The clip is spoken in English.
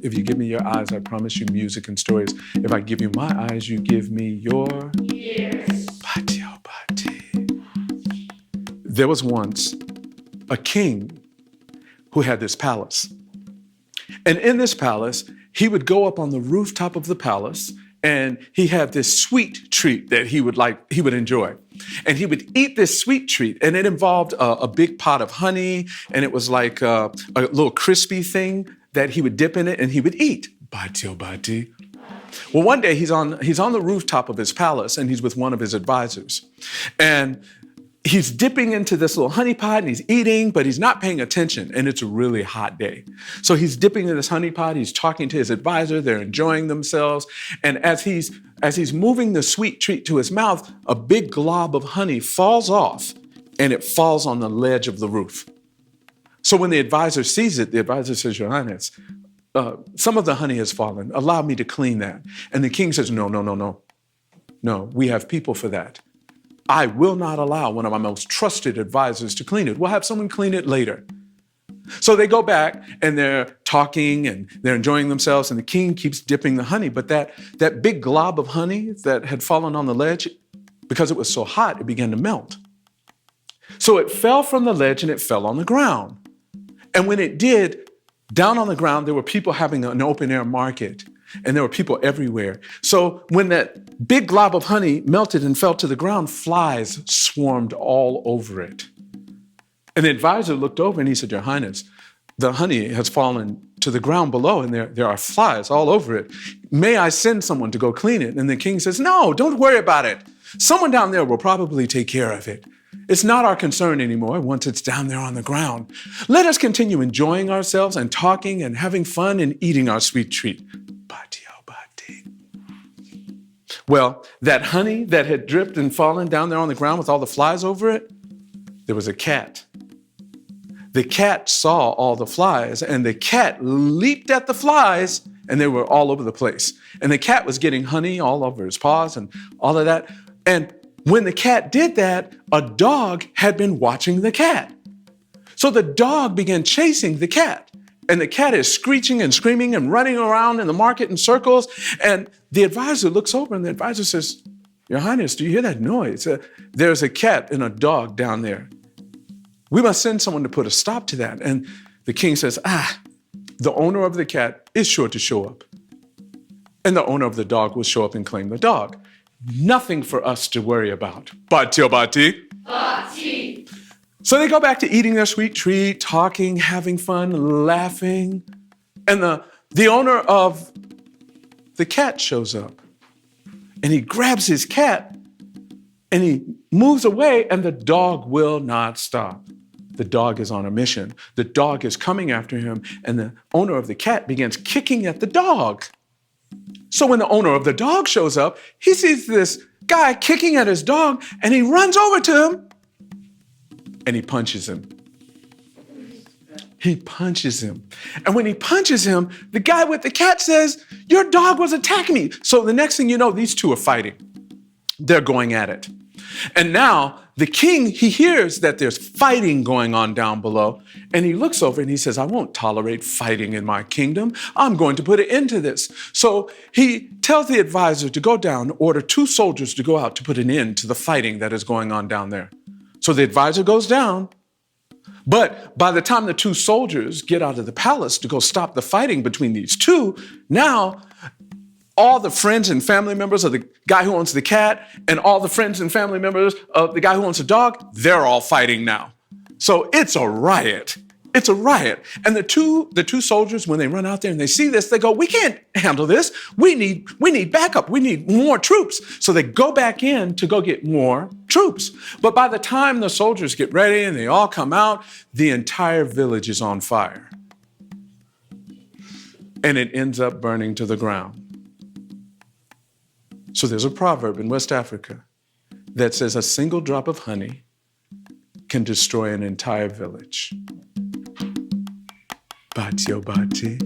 If you give me your eyes, I promise you music and stories. If I give you my eyes, you give me your ears. Bati, oh, bati. There was once a king who had this palace. And in this palace, he would go up on the rooftop of the palace, and he had this sweet treat that he would enjoy. And he would eat this sweet treat, and it involved a big pot of honey, and it was like a little crispy thing that he would dip in it, and he would eat. Bati, oh, bati. Well, one day he's on the rooftop of his palace, and he's with one of his advisors. And he's dipping into this little honey pot and he's eating, but he's not paying attention. And it's a really hot day. So he's dipping in this honey pot. He's talking to his advisor. They're enjoying themselves. And as he's moving the sweet treat to his mouth, a big glob of honey falls off and it falls on the ledge of the roof. So when the advisor sees it, the advisor says, Your Highness, some of the honey has fallen. Allow me to clean that. And the king says, No. No, we have people for that. I will not allow one of my most trusted advisors to clean it. We'll have someone clean it later. So they go back and they're talking and they're enjoying themselves, and the king keeps dipping the honey. But that big glob of honey that had fallen on the ledge, because it was so hot, it began to melt. So it fell from the ledge and it fell on the ground. And when it did, down on the ground, there were people having an open air market. And there were people everywhere. So when that big glob of honey melted and fell to the ground, flies swarmed all over it. And the advisor looked over and he said, Your Highness, the honey has fallen to the ground below and there are flies all over it. May I send someone to go clean it? And the king says, No, don't worry about it. Someone down there will probably take care of it. It's not our concern anymore once it's down there on the ground. Let us continue enjoying ourselves and talking and having fun and eating our sweet treat. Bati, oh, bati. Well, that honey that had dripped and fallen down there on the ground with all the flies over it, there was a cat. The cat saw all the flies, and the cat leaped at the flies, and they were all over the place. And the cat was getting honey all over his paws and all of that. And when the cat did that, a dog had been watching the cat. So the dog began chasing the cat. And the cat is screeching and screaming and running around in the market in circles. And the advisor looks over and the advisor says, Your Highness, do you hear that noise? There's a cat and a dog down there. We must send someone to put a stop to that. And the king says, the owner of the cat is sure to show up. And the owner of the dog will show up and claim the dog. Nothing for us to worry about. Bati, oh, bati. Bati. So they go back to eating their sweet treat, talking, having fun, laughing. And the owner of the cat shows up. And he grabs his cat and he moves away, and the dog will not stop. The dog is on a mission. The dog is coming after him, and the owner of the cat begins kicking at the dog. So when the owner of the dog shows up, he sees this guy kicking at his dog, and he runs over to him, and he punches him. He punches him. And when he punches him, the guy with the cat says, Your dog was attacking me. So the next thing you know, these two are fighting. They're going at it. And now the king, he hears that there's fighting going on down below, and he looks over and he says, I won't tolerate fighting in my kingdom. I'm going to put an end to this. So he tells the advisor to go down, order 2 soldiers to go out to put an end to the fighting that is going on down there. So the advisor goes down, but by the time the 2 soldiers get out of the palace to go stop the fighting between these two, now all the friends and family members of the guy who owns the cat and all the friends and family members of the guy who owns the dog, they're all fighting now. So it's a riot. It's a riot. And the two soldiers, when they run out there and they see this, they go, we can't handle this. We need backup. We need more troops. So they go back in to go get more troops. But by the time the soldiers get ready and they all come out, the entire village is on fire. And it ends up burning to the ground. So there's a proverb in West Africa that says a single drop of honey can destroy an entire village. Bati, oh, bati.